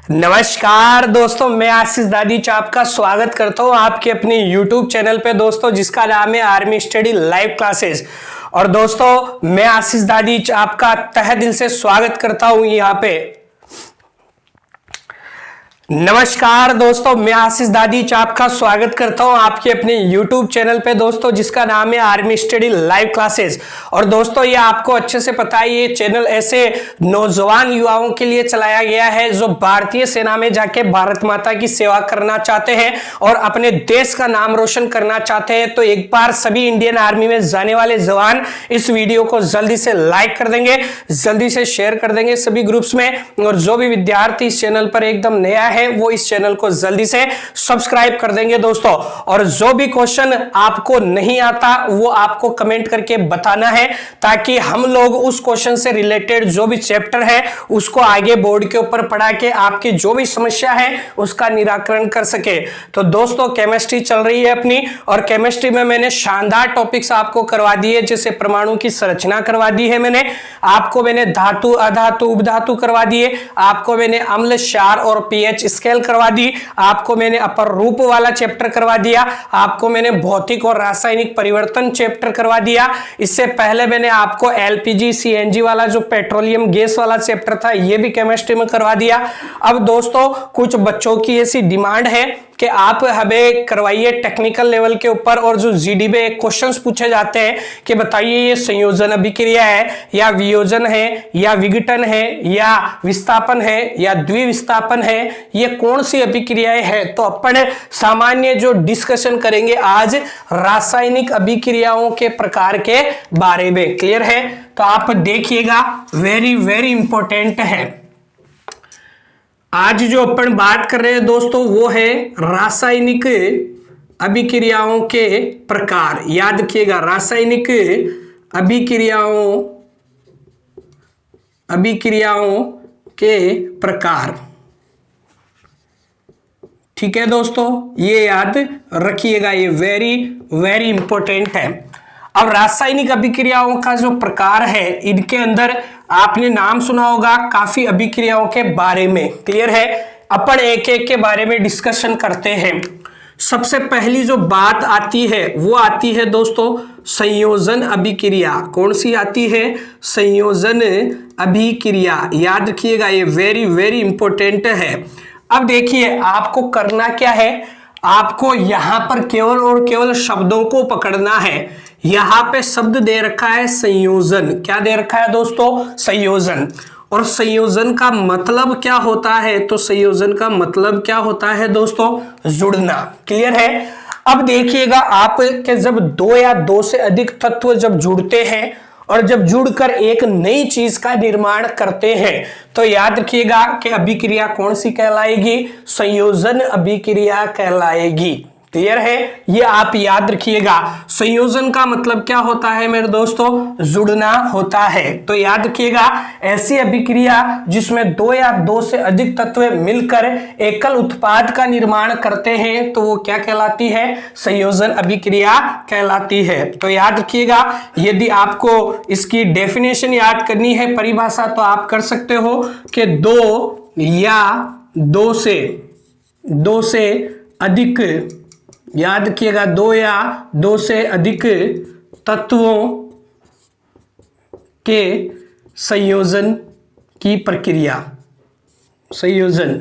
नमस्कार दोस्तों, मैं आशीष दादीच आपका स्वागत करता हूं आपके अपने YouTube चैनल पे दोस्तों, जिसका नाम है आर्मी स्टडी लाइव क्लासेस। और दोस्तों मैं आशीष दादीच आपका तहे दिल से स्वागत करता हूं यहाँ पे। नमस्कार दोस्तों, मैं आशीष दादीच आपका स्वागत करता हूं आपके अपने YouTube चैनल पे दोस्तों, जिसका नाम है आर्मी स्टडी लाइव क्लासेस। और दोस्तों ये आपको अच्छे से पता है, ये चैनल ऐसे नौजवान युवाओं के लिए चलाया गया है जो भारतीय सेना में जाके भारत माता की सेवा करना चाहते हैं और अपने देश का नाम रोशन करना चाहते हैं। तो एक बार सभी इंडियन आर्मी में जाने वाले जवान इस वीडियो को जल्दी से लाइक कर देंगे, जल्दी से शेयर कर देंगे सभी ग्रुप्स में। और जो भी विद्यार्थी इस चैनल पर एकदम नया है वो इस चैनल को जल्दी से सब्सक्राइब कर देंगे दोस्तों। और जो भी क्वेश्चन आपको नहीं आता वो आपको कमेंट करके बताना है, ताकि हम लोग उस क्वेश्चन से रिलेटेड जो भी चैप्टर है उसको आगे बोर्ड के ऊपर पढ़ा के आपकी जो भी समस्या है उसका निराकरण कर सके। तो दोस्तों केमिस्ट्री चल रही है अपनी, और केमिस्ट्री में मैंने शानदार टॉपिक्स आपको करवा दिए, जैसे परमाणु की संरचना करवा दी है मैंने धातु अधातु उपधातु करवा दिए, आपको मैंने अम्ल क्षार और पीएच स्केल करवा दी, आपको मैंने अपर रूप वाला चैप्टर करवा दिया, आपको मैंने भौतिक और रासायनिक परिवर्तन चैप्टर करवा दिया। इससे पहले मैंने आपको एलपीजी सीएनजी वाला जो पेट्रोलियम गैस वाला चैप्टर था ये भी केमिस्ट्री में करवा दिया। अब दोस्तों कुछ बच्चों की ऐसी डिमांड है कि आप हमें करवाइए टेक्निकल लेवल के ऊपर, और जो जीडी में क्वेश्चंस पूछे जाते हैं कि बताइए ये संयोजन अभिक्रिया है या वियोजन है या विघटन है या विस्थापन है या द्विविस्थापन है, ये कौन सी अभिक्रियाएं है। तो अपन सामान्य जो डिस्कशन करेंगे आज रासायनिक अभिक्रियाओं के प्रकार के बारे में। क्लियर है? तो आप देखिएगा, वेरी वेरी इंपॉर्टेंट है। आज जो अपन बात कर रहे हैं दोस्तों वो है रासायनिक अभिक्रियाओं के प्रकार। याद रखिएगा, रासायनिक अभिक्रियाओं के प्रकार। ठीक है दोस्तों, ये याद रखिएगा, ये वेरी वेरी इंपॉर्टेंट है। अब रासायनिक अभिक्रियाओं का जो प्रकार है, इनके अंदर आपने नाम सुना होगा काफी अभिक्रियाओं के बारे में। क्लियर है? अपन एक एक के बारे में डिस्कशन करते हैं। सबसे पहली जो बात आती है वो आती है दोस्तों संयोजन अभिक्रिया। कौन सी आती है? संयोजन अभिक्रिया। याद रखिएगा, ये वेरी वेरी इंपॉर्टेंट है। अब देखिए आपको करना क्या है, आपको यहां पर केवल और केवल शब्दों को पकड़ना है। यहां पे शब्द दे रखा है संयोजन। क्या दे रखा है दोस्तों? संयोजन। और संयोजन का मतलब क्या होता है? तो संयोजन का मतलब क्या होता है दोस्तों? जुड़ना। क्लियर है? अब देखिएगा आप कि जब दो या दो से अधिक तत्व जब जुड़ते हैं और जब जुड़कर एक नई चीज का निर्माण करते हैं, तो याद रखिएगा कि अभिक्रिया कौन सी कहलाएगी? संयोजन अभिक्रिया कहलाएगी। क्लियर है? ये आप याद रखिएगा। संयोजन का मतलब क्या होता है मेरे दोस्तों? जुड़ना होता है। तो याद रखिएगा, ऐसी अभिक्रिया जिसमें दो या दो से अधिक तत्व मिलकर एकल उत्पाद का निर्माण करते हैं, तो वो क्या कहलाती है? संयोजन अभिक्रिया कहलाती है। तो याद रखिएगा, यदि आपको इसकी डेफिनेशन याद करनी है, परिभाषा, तो आप कर सकते हो कि दो या दो से अधिक, याद रखिएगा, दो या दो से अधिक तत्वों के संयोजन की प्रक्रिया। संयोजन,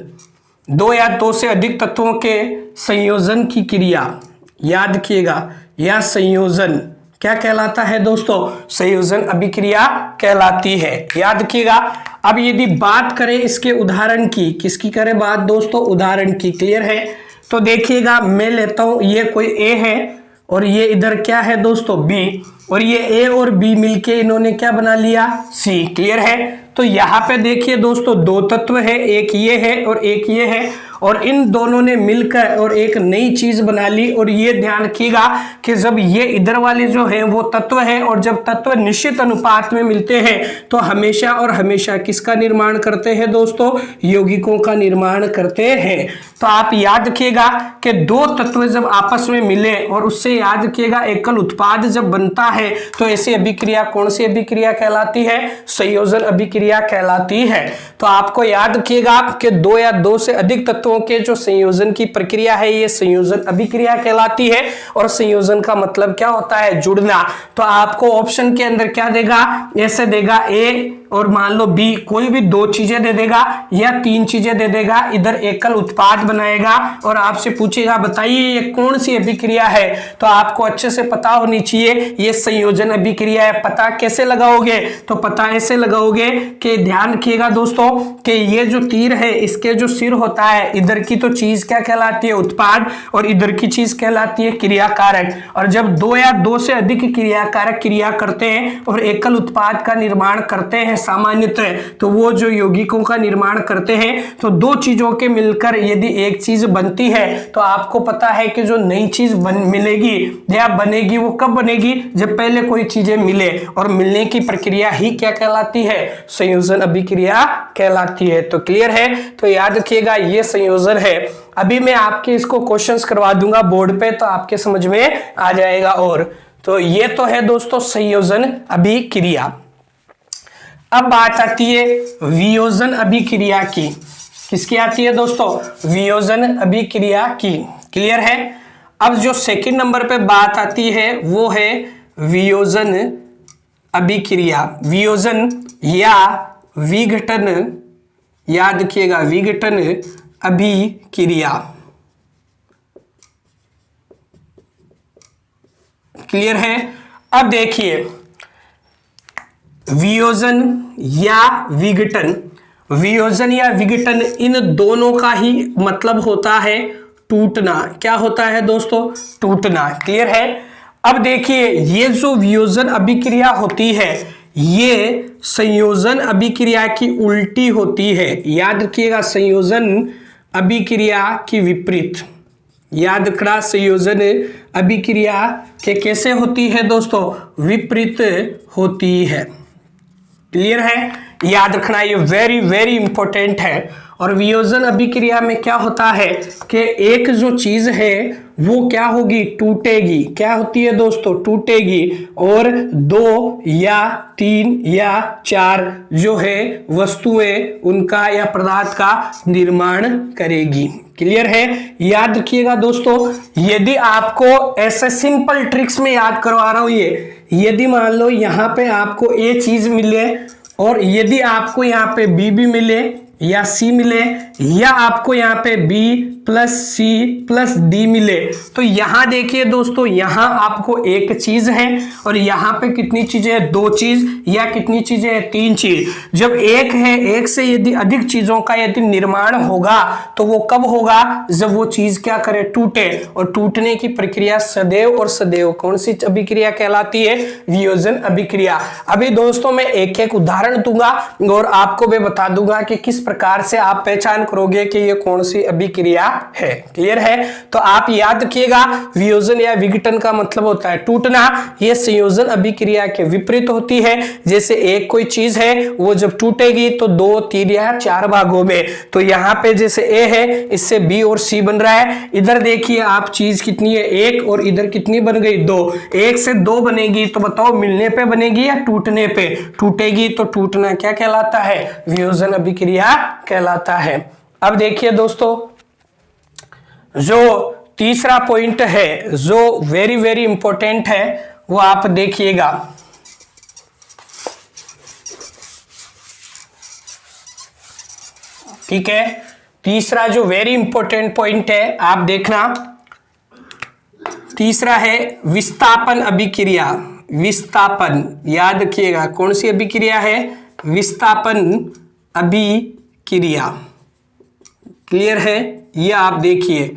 दो या दो से अधिक तत्वों के संयोजन की क्रिया, याद रखिएगा, यह संयोजन क्या कहलाता है दोस्तों? संयोजन अभिक्रिया कहलाती है। याद रखिएगा। अब यदि बात करें इसके उदाहरण की, किसकी करें बात दोस्तों? उदाहरण की। क्लियर है? तो देखिएगा, मैं लेता हूं, ये कोई ए है और ये इधर क्या है दोस्तों? बी, और ये ए और बी मिलके इन्होंने क्या बना लिया? सी। क्लियर है? तो यहाँ पे देखिए दोस्तों दो तत्व है, एक ये है और एक ये है, और इन दोनों ने मिलकर और एक नई चीज बना ली। और ये ध्यान रखिएगा कि जब ये इधर वाले जो है वो तत्व है, और जब तत्व निश्चित अनुपात में मिलते हैं तो हमेशा और हमेशा किसका निर्माण करते हैं दोस्तों? यौगिकों का निर्माण करते हैं। तो आप याद रखिएगा कि दो तत्व जब आपस में मिले और उससे याद रखिएगा एकल उत्पाद जब बनता है, तो ऐसी अभिक्रिया कौन सी अभिक्रिया कहलाती है? संयोजन अभिक्रिया अभिक्रिया कहलाती है। तो आपको याद रखिएगा कि दो या दो से अधिक तत्वों के जो संयोजन की प्रक्रिया है ये संयोजन अभिक्रिया कहलाती है। और संयोजन का मतलब क्या होता है? जुड़ना। तो आपको ऑप्शन के अंदर क्या देगा? ऐसे देगा ए और मान लो बी, कोई भी दो चीजें दे देगा या तीन चीजें दे देगा, इधर एकल उत्पाद बनाएगा और आपसे पूछेगा बताइए ये कौन सी अभिक्रिया है। तो आपको अच्छे से पता होनी चाहिए ये संयोजन अभिक्रिया है। पता कैसे लगाओगे? तो पता ऐसे लगाओगे कि ध्यान रखिएगा दोस्तों कि ये जो तीर है इसके जो सिर होता है, इधर की तो चीज क्या कहलाती है? उत्पाद, और इधर की चीज कहलाती है क्रियाकारक। और जब दो या दो से अधिक क्रियाकारक क्रिया करते हैं और एकल उत्पाद का निर्माण करते हैं सामान्यतः, तो वो जो यौगिकों का निर्माण करते हैं, तो दो चीजों के मिलकर यदि एक चीज बनती है तो आपको पता है कि जो नई चीज मिलेगी या बनेगी वो कब बनेगी? जब पहले कोई चीजें मिले, और मिलने की प्रक्रिया ही क्या कहलाती है? संयोजन अभिक्रिया कहलाती है। तो क्लियर है? तो याद रखिएगा ये संयोजन है। अभी मैं आपके इसको क्वेश्चंस करवा दूंगा बोर्ड पे तो आपके समझ में आ जाएगा। और तो ये तो है दोस्तों संयोजन अभिक्रिया। अब बात आती है वियोजन अभिक्रिया की। किसकी आती है दोस्तों? वियोजन अभिक्रिया की। क्लियर है? अब जो सेकंड नंबर पे बात आती है वो है वियोजन अभिक्रिया। वियोजन या विघटन, याद रखिएगा विघटन अभिक्रिया। क्लियर है? अब देखिए वियोजन या विघटन, वियोजन या विघटन इन दोनों का ही मतलब होता है टूटना। क्या होता है दोस्तों? टूटना। क्लियर है? अब देखिए ये जो वियोजन अभिक्रिया होती है ये संयोजन अभिक्रिया की उल्टी होती है। याद रखिएगा संयोजन अभिक्रिया की विपरीत। याद रखना संयोजन अभिक्रिया के कैसे होती है दोस्तों? विपरीत होती है। क्लियर है? याद रखना ये वेरी वेरी इंपॉर्टेंट है। और वियोजन अभिक्रिया में क्या होता है कि एक जो चीज है वो क्या होगी? टूटेगी। क्या होती है दोस्तों? टूटेगी। और दो या तीन या चार जो है वस्तुएं उनका या पदार्थ का निर्माण करेगी। क्लियर है? याद रखिएगा दोस्तों, यदि आपको ऐसे सिंपल ट्रिक्स में याद करवा रहा हूं ये, यदि मान लो यहाँ पे आपको ए चीज मिले और यदि आपको यहाँ पे बी भी मिले या सी मिले या आपको यहाँ पे B plus C plus D मिले, तो यहाँ देखिए दोस्तों यहाँ आपको एक चीज है और यहाँ पे कितनी चीजें हैं? दो चीज या कितनी चीजें हैं? तीन चीज। जब एक है, एक से यदि अधिक चीजों का यदि निर्माण होगा तो वो कब होगा? जब वो चीज क्या करे? टूटे। और टूटने की प्रक्रिया सदैव और सदैव कौन सी अभिक्रिया कहलाती है? वियोजन अभिक्रिया। अभी दोस्तों मैं एक एक उदाहरण दूंगा और आपको मैं बता दूंगा कि किस प्रकार से आप पहचान करोगे कि ये कौन सी अभिक्रिया है। क्लियर है? तो आप याद रखिएगा वियोजन या विघटन का मतलब होता है टूटना। ये संयोजन अभिक्रिया के विपरीत होती है। जैसे एक कोई चीज है वो जब टूटेगी तो दो तीन या चार भागों में, तो यहाँ पे जैसे ए है इससे बी और सी बन रहा है। इधर देखिए आप चीज कितनी है? एक, और इधर कितनी बन गई? दो। एक से दो बनेगी तो बताओ मिलने पे बनेगी या टूटने पे? टूटेगी। तो टूटना क्या कहलाता है? वियोजन अभिक्रिया कहलाता है। अब देखिए दोस्तों जो तीसरा पॉइंट है जो वेरी वेरी इंपॉर्टेंट है वो आप देखिएगा। ठीक है? तीसरा जो वेरी इंपॉर्टेंट पॉइंट है आप देखना, तीसरा है विस्थापन अभिक्रिया। विस्थापन, याद रखिएगा कौन सी अभिक्रिया है? विस्थापन अभिक्रिया। क्लियर है? ये आप देखिए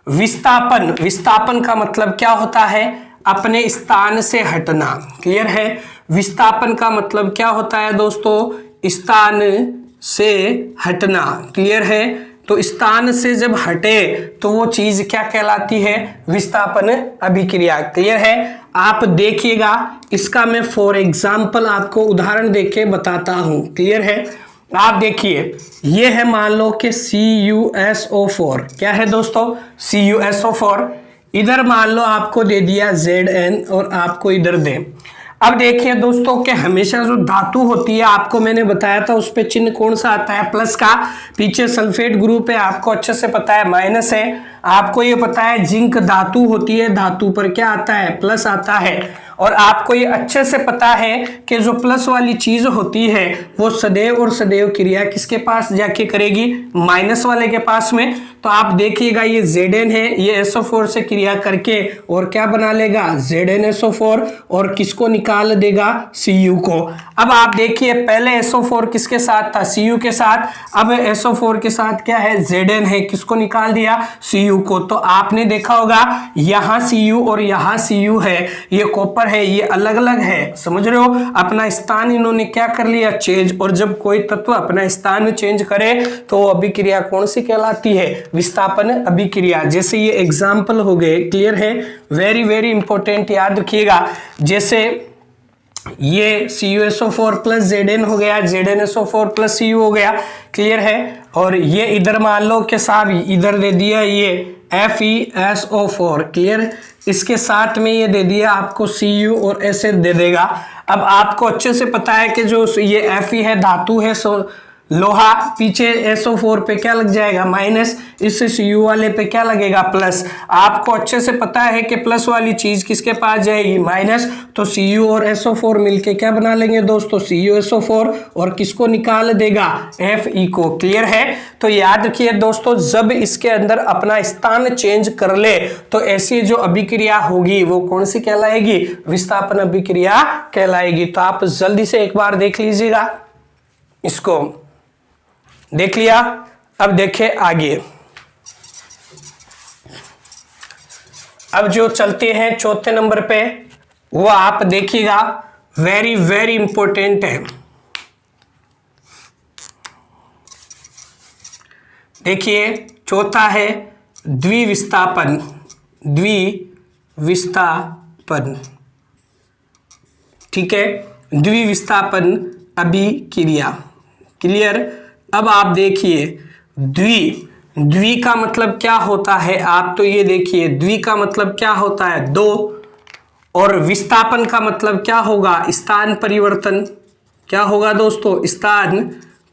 विस्थापन, विस्थापन का मतलब क्या होता है? अपने स्थान से हटना। क्लियर है? विस्थापन का मतलब क्या होता है दोस्तों? स्थान से हटना। क्लियर है? तो स्थान से जब हटे तो वो चीज क्या कहलाती है? विस्थापन अभिक्रिया। क्लियर है? आप देखिएगा इसका मैं फॉर एग्जाम्पल आपको उदाहरण देके बताता हूं। क्लियर है? आप देखिए ये है मान लो कि CuSO4। क्या है दोस्तों? CuSO4। इधर मान लो आपको दे दिया Zn और आपको इधर दे। अब देखिए दोस्तों कि हमेशा जो धातु होती है, आपको मैंने बताया था उस पे चिन्ह कौन सा आता है, प्लस का। पीछे सल्फेट ग्रुप है, आपको अच्छे से पता है माइनस है। आपको ये पता है जिंक धातु होती है, धातु पर क्या आता है, प्लस आता है। और आपको ये अच्छे से पता है कि जो प्लस वाली चीज होती है वो सदैव और सदैव क्रिया किसके पास जाके करेगी, माइनस वाले के पास में। तो आप देखिएगा ये Zn है, ये SO4 से क्रिया करके और क्या बना लेगा, ZnSO4, और किसको निकाल देगा, Cu को। अब आप देखिए पहले SO4 किसके साथ था, Cu के साथ। अब SO4 के साथ क्या है, Zn है, किसको निकाल दिया, Cu को। तो आपने देखा होगा यहाँ Cu और यहाँ Cu है, ये कॉपर है, ये अलग अलग है, समझ रहे हो। अपना स्थान इन्होंने क्या कर लिया, चेंज। और जब कोई तत्व अपना स्थान चेंज करे तो अभिक्रिया कौन सी कहलाती है, विस्थापन अभिक्रिया। जैसे ये एग्जाम्पल हो गए, क्लियर है, वेरी वेरी इंपॉर्टेंट, याद रखिएगा। जैसे ये CuSO4 प्लस Zn हो गया, ZnSO4 प्लस Cu हो गया, क्लियर है। और ये इधर मान लो कि साहब इधर दे दिया ये FeSO4, क्लियर। इसके साथ में ये दे दिया आपको Cu और ऐसे दे देगा। अब आपको अच्छे से पता है कि जो ये Fe है धातु है, लोहा, पीछे SO4 पे क्या लग जाएगा, माइनस, इससे Cu वाले पे क्या लगेगा, प्लस। आपको अच्छे से पता है कि प्लस वाली चीज किसके पास जाएगी, माइनस। तो Cu और SO4 मिलके क्या बना लेंगे दोस्तों, CuSO4, और किसको निकाल देगा, Fe को, क्लियर है। तो याद रखिए दोस्तों, जब इसके अंदर अपना स्थान चेंज कर ले तो ऐसी जो अभिक्रिया होगी वो कौन सी कहलाएगी, विस्थापन अभिक्रिया कहलाएगी। तो आप जल्दी से एक बार देख लीजिएगा, इसको देख लिया। अब देखें आगे, अब जो चलते हैं चौथे नंबर पे, वो आप देखिएगा, वेरी वेरी इंपॉर्टेंट है। देखिए चौथा है द्विविस्थापन, द्विविस्थापन, ठीक है, द्विविस्थापन अभिक्रिया, क्लियर। अब आप देखिए द्वि का मतलब क्या होता है, आप तो ये देखिए द्वि का मतलब क्या होता है, दो, और विस्थापन का मतलब क्या होगा, स्थान परिवर्तन। क्या होगा दोस्तों, स्थान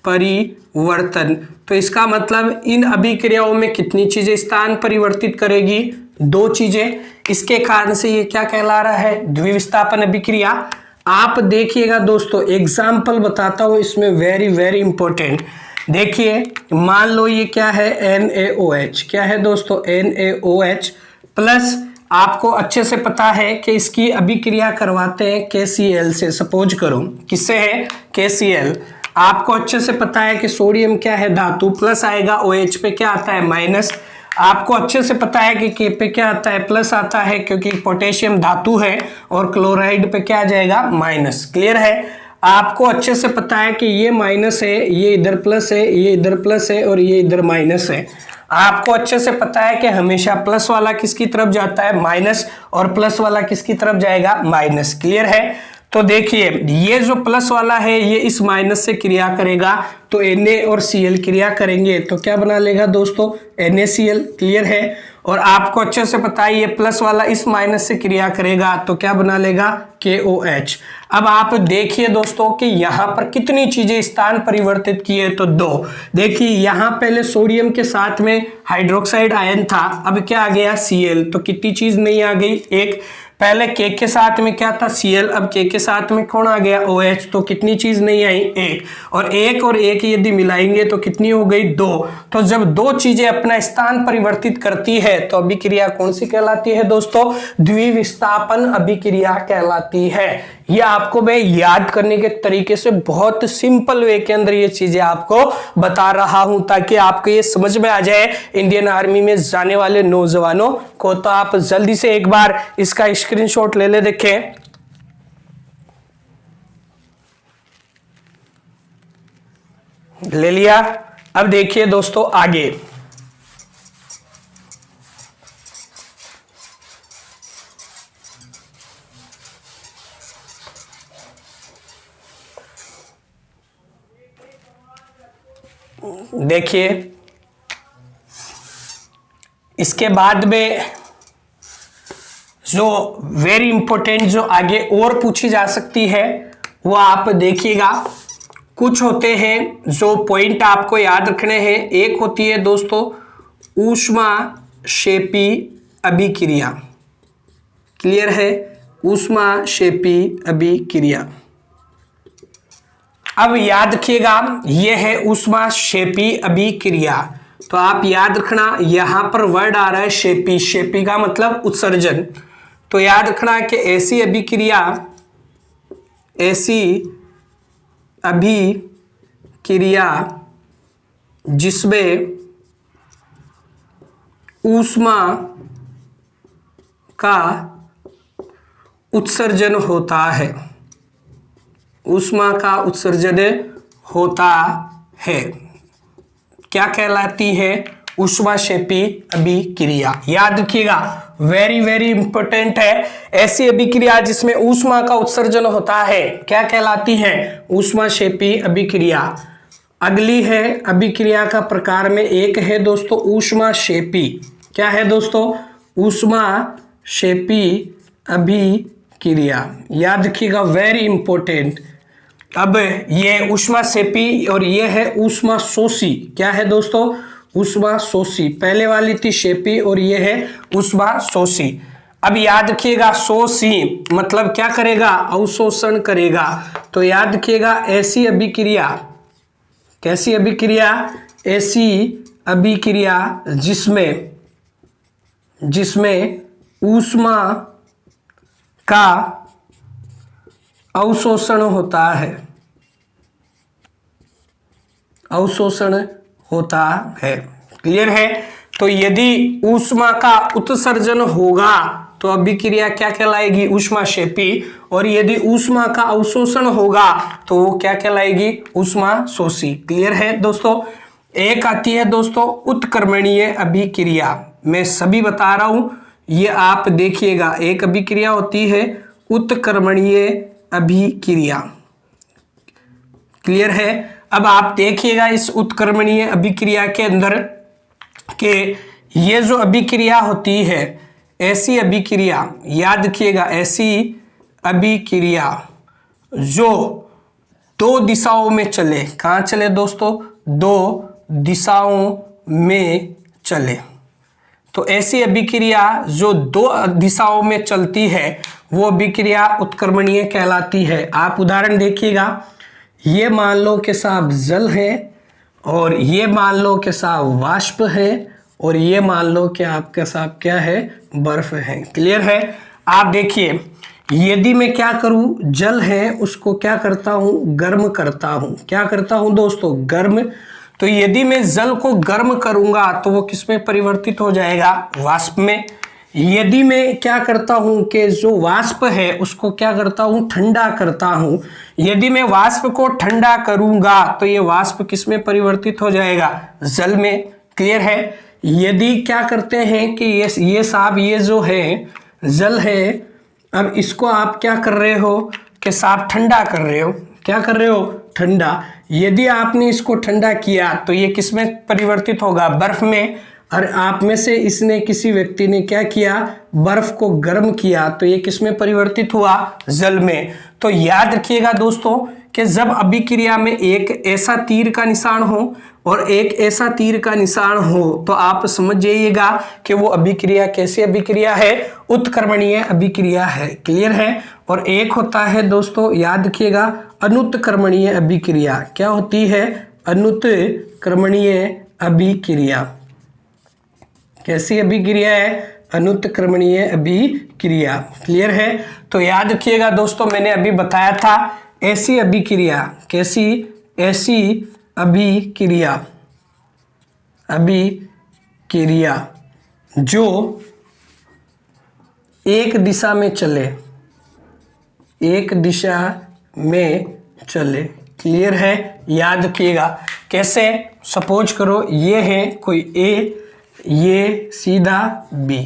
परिवर्तन। तो इसका मतलब इन अभिक्रियाओं में कितनी चीजें स्थान परिवर्तित करेगी, दो चीजें। इसके कारण से ये क्या कहला रहा है, द्विविस्थापन अभिक्रिया। आप देखिएगा दोस्तों, एग्जाम्पल बताता हूं इसमें, वेरी वेरी इंपॉर्टेंट। देखिए मान लो ये क्या है, NaOH, क्या है दोस्तों, NaOH प्लस। आपको अच्छे से पता है कि इसकी अभिक्रिया करवाते हैं KCl से, सपोज करो किससे है, KCl। आपको अच्छे से पता है कि सोडियम क्या है, धातु, प्लस आएगा, OH पे क्या आता है, माइनस। आपको अच्छे से पता है कि K पे क्या आता है, प्लस आता है, क्योंकि पोटेशियम धातु है, और क्लोराइड पे क्या आ जाएगा, माइनस, क्लियर है। आपको अच्छे से पता है कि ये माइनस है, ये इधर प्लस है, ये इधर प्लस है, और ये इधर माइनस है। आपको अच्छे से पता है कि हमेशा प्लस वाला किसकी तरफ जाता है, माइनस, और प्लस वाला किसकी तरफ जाएगा, माइनस, क्लियर है। तो देखिए ये जो प्लस वाला है ये इस माइनस से क्रिया करेगा, तो Na और Cl क्रिया करेंगे तो क्या बना लेगा दोस्तों, NaCl, क्लियर है। और आपको अच्छे से पता है ये प्लस वाला इस माइनस से क्रिया करेगा तो क्या बना लेगा, KOH। अब आप देखिए दोस्तों कि यहाँ पर कितनी चीजें स्थान परिवर्तित किए, तो दो। देखिए यहाँ पहले सोडियम के साथ में हाइड्रोक्साइड आयन था, अब क्या आ गया, Cl। तो कितनी चीज नहीं आ गई, एक। पहले K के साथ में क्या था, Cl, अब K के साथ में कौन आ गया, OH। तो कितनी चीज नहीं आई, एक। और एक यदि मिलाएंगे तो कितनी हो गई, दो। तो जब दो चीजें अपना स्थान परिवर्तित करती है तो अभिक्रिया कौन सी कहलाती है दोस्तों, द्विविस्थापन अभिक्रिया कहलाती है। ये आपको मैं याद करने के तरीके से बहुत सिंपल वे के अंदर ये चीजें आपको बता रहा हूं, ताकि आपको ये समझ में आ जाए इंडियन आर्मी में जाने वाले नौजवानों को। तो आप जल्दी से एक बार इसका स्क्रीनशॉट ले देखें। ले लिया। अब देखिए दोस्तों आगे, देखिए इसके बाद में जो वेरी इंपॉर्टेंट जो आगे और पूछी जा सकती है वो आप देखिएगा। कुछ होते हैं जो पॉइंट आपको याद रखने हैं। एक होती है दोस्तों ऊष्माक्षेपी अभिक्रिया। क्लियर है? ऊष्माक्षेपी अभिक्रिया। अब याद रखिएगा यह है ऊष्माक्षेपी अभिक्रिया। तो आप याद रखना यहां पर वर्ड आ रहा है क्षेपी। क्षेपी का मतलब उत्सर्जन। तो याद रखना कि ऐसी अभिक्रिया जिसमें ऊष्मा का उत्सर्जन होता है, ऊष्मा का उत्सर्जन होता है, क्या कहलाती है? ऊष्माक्षेपी अभिक्रिया। याद रखिएगा वेरी वेरी इंपॉर्टेंट है। ऐसी अभिक्रिया जिसमें ऊष्मा का उत्सर्जन होता है क्या कहलाती है? ऊष्माक्षेपी अभिक्रिया। अगली है अभिक्रिया का प्रकार में एक है दोस्तों ऊष्माक्षेपी। क्या है दोस्तों? ऊष्माक्षेपी अभिक्रिया। याद रखिएगा वेरी इंपॉर्टेंट। अब ये ऊष्माक्षेपी और ये है ऊष्माशोषी। क्या है दोस्तों? ऊष्माशोषी। पहले वाली थी क्षेपी और ये है ऊष्माशोषी। अब याद रखिएगा शोषी मतलब क्या करेगा? अवशोषण करेगा। तो याद रखिएगा ऐसी अभिक्रिया, कैसी अभिक्रिया? ऐसी अभिक्रिया जिसमें ऊष्मा का अवशोषण होता है, अवशोषण होता है। क्लियर है? तो यदि ऊष्मा का उत्सर्जन होगा तो अभिक्रिया क्या कहलाएगी? ऊष्माक्षेपी। और यदि ऊष्मा का अवशोषण होगा तो वो क्या कहलाएगी? ऊष्माशोषी। क्लियर है दोस्तों? एक आती है दोस्तों उत्क्रमणीय अभिक्रिया। मैं सभी बता रहा हूं, ये आप देखिएगा। एक अभिक्रिया होती है उत्क्रमणीय अभिक्रिया। क्लियर है? अब आप देखिएगा इस उत्क्रमणीय अभिक्रिया के अंदर कि ये जो अभिक्रिया होती है, ऐसी अभिक्रिया, याद रखिएगा ऐसी अभिक्रिया जो दो दिशाओं में चले। कहाँ चले दोस्तों? दो दिशाओं में चले। तो ऐसी अभिक्रिया जो दो दिशाओं में चलती है वो अभिक्रिया उत्क्रमणीय कहलाती है। आप उदाहरण देखिएगा, ये मान लो कि साहब जल है और ये मान लो कि साहब वाष्प है और ये मान लो कि आपके साहब क्या है? बर्फ है। क्लियर है? आप देखिए यदि मैं क्या करूं, जल है उसको क्या करता हूं? गर्म करता हूं। क्या करता हूं दोस्तों? गर्म। तो यदि मैं जल को गर्म करूंगा तो वो किस में परिवर्तित हो जाएगा? वाष्प में। यदि मैं क्या करता हूं कि जो वाष्प है उसको क्या करता हूं? ठंडा करता हूं। यदि मैं वाष्प को ठंडा करूंगा तो ये वाष्प किस में परिवर्तित हो जाएगा? जल में। क्लियर है? यदि क्या करते हैं कि ये साहब ये जो है जल है, अब इसको आप क्या कर रहे हो कि साहब ठंडा कर रहे हो। क्या कर रहे हो? ठंडा। यदि आपने इसको ठंडा किया तो ये किस में परिवर्तित होगा? बर्फ में। और आप में से इसने किसी व्यक्ति ने क्या किया? बर्फ को गर्म किया तो ये किस में परिवर्तित हुआ? जल में। तो याद रखिएगा दोस्तों कि जब अभिक्रिया में एक ऐसा तीर का निशान हो और एक ऐसा तीर का निशान हो तो आप समझ जाइएगा कि वो अभिक्रिया कैसी अभिक्रिया है? उत्क्रमणीय अभिक्रिया है। क्लियर है? और एक होता है दोस्तों याद रखिएगा अनुत्क्रमणीय अभिक्रिया। क्या होती है? अनुत्क्रमणीय अभिक्रिया। कैसी अभिक्रिया है? अनुत्क्रमणीय अभिक्रिया। क्लियर है? तो याद रखिएगा दोस्तों मैंने अभी बताया था ऐसी अभिक्रिया। कैसी? ऐसी अभिक्रिया, अभिक्रिया जो एक दिशा में चले, एक दिशा में चले। क्लियर है? याद रखिएगा कैसे? सपोज करो ये है कोई ए, ये सीधा बी।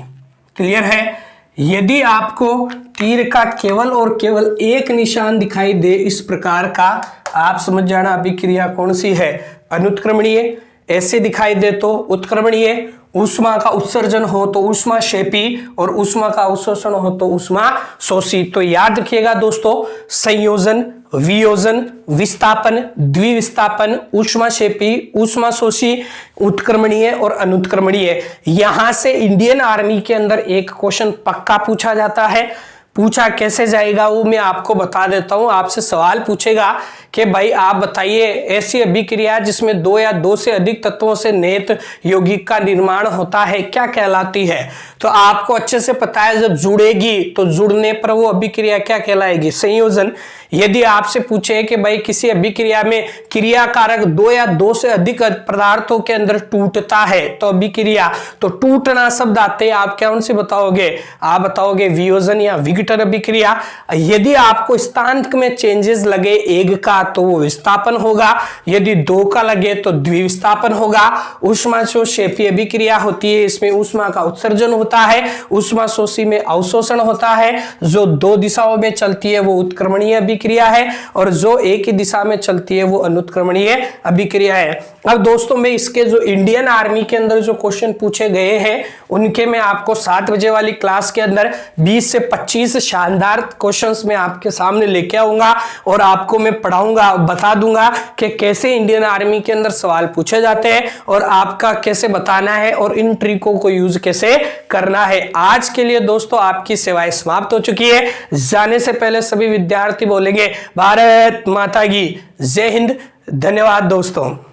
क्लियर है? यदि आपको तीर का केवल और केवल एक निशान दिखाई दे इस प्रकार का, आप समझ जाना अभिक्रिया कौन सी है? अनुत्क्रमणीय। ऐसे दिखाई दे तो उत्क्रमणीय। ऊष्मा का उत्सर्जन हो तो ऊष्मा शेपी और ऊष्मा का अवशोषण हो तो ऊष्मा शोषी। तो याद रखिएगा दोस्तों, संयोजन, वियोजन, विस्थापन, द्विविस्थापन, ऊष्मा शेपी, ऊष्मा शोषी, उत्क्रमणीय और अनुत्क्रमणीय। यहां से इंडियन आर्मी के अंदर एक क्वेश्चन पक्का पूछा जाता है। पूछा कैसे जाएगा वो मैं आपको बता देता हूं। आपसे सवाल पूछेगा कि भाई आप बताइए ऐसी अभिक्रिया जिसमें दो या दो से अधिक तत्वों से नेत यौगिक का निर्माण होता है क्या कहलाती है। तो आपको अच्छे से पता है जब जुड़ेगी तो जुड़ने पर वो अभिक्रिया क्या कहलाएगी, संयोजन। यदि आपसे पूछे कि भाई किसी अभिक्रिया में क्रियाकारक दो या दो से अधिक पदार्थों के अंदर टूटता है तो अभिक्रिया, तो टूटना शब्द आते हैं आप कौन से बताओगे, आप बताओगे वियोजन या विघटन अभिक्रिया। यदि आपको स्थानांक में चेंजेस लगे एक का तो वो विस्थापन होगा, यदि दो का लगे तो द्विविस्थापन होगा। ऊष्मा शोषी अभिक्रिया होती है, इसमें ऊष्मा का उत्सर्जन होता है, ऊष्मा शोषी में अवशोषण होता है। जो दो दिशाओं में चलती है वो उत्क्रमणीय अभिक्रिया है और जो एक ही दिशा में चलती है वो अनुत्क्रमणीय अभिक्रिया है। अब दोस्तों मैं इसके जो इंडियन आर्मी के अंदर जो क्वेश्चन पूछे गए हैं उनके मैं आपको 7 बजे वाली क्लास के अंदर 20 से 25 शानदार क्वेश्चंस मैं आपके सामने लेके आऊंगा और आपको मैं पढ़ाऊंगा, बता दूंगा कि कैसे इंडियन आर्मी के अंदर सवाल पूछे जाते हैं और आपका कैसे बताना है और इन ट्रिकों को यूज कैसे करना है। आज के लिए दोस्तों आपकी सेवाएं समाप्त हो चुकी है। जाने से पहले सभी विद्यार्थी बोलेंगे भारत माता की जय हिंद। धन्यवाद दोस्तों।